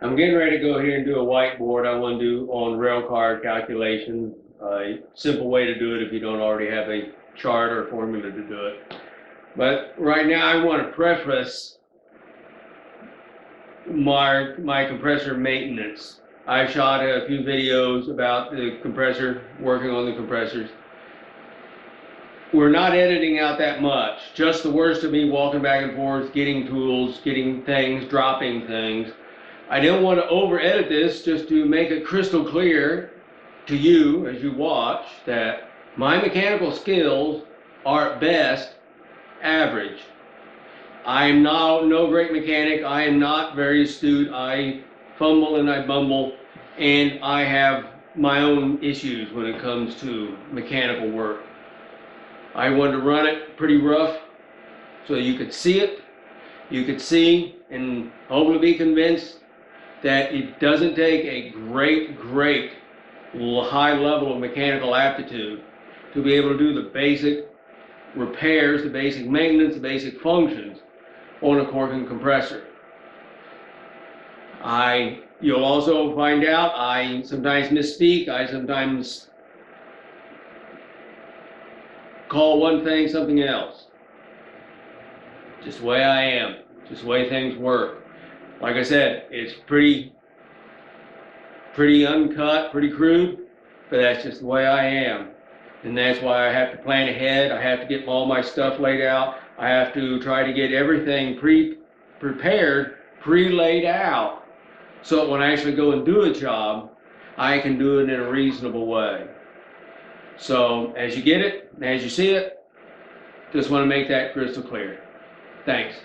I'm getting ready to go here and do a whiteboard. I want to do on rail car calculation. A simple way to do it if you don't already have a chart or formula to do it. But right now I want to preface my compressor maintenance. I shot a few videos about the compressor, working on the compressors. We're not editing out that much, just the worst of me walking back and forth, getting tools, getting things, dropping things. I don't want to over edit this, just to make it crystal clear to you as you watch that my mechanical skills are at best average. I am no great mechanic. I am not very astute. I fumble and I bumble, and I have my own issues when it comes to mechanical work. I wanted to run it pretty rough so you could see it. You could see and hopefully be convinced that it doesn't take a great high level of mechanical aptitude to be able to do the basic repairs, the basic maintenance, the basic functions on a corking compressor. You'll also find out I sometimes misspeak. I sometimes call one thing something else. Just the way I am, just the way things work. Like I said, it's pretty uncut, pretty crude, but that's just the way I am. And that's why I have to plan ahead. I have to get all my stuff laid out. I have to try to get everything prepared, pre-laid out, so that when I actually go and do a job, I can do it in a reasonable way. So as you get it, as you see it, just want to make that crystal clear. Thanks.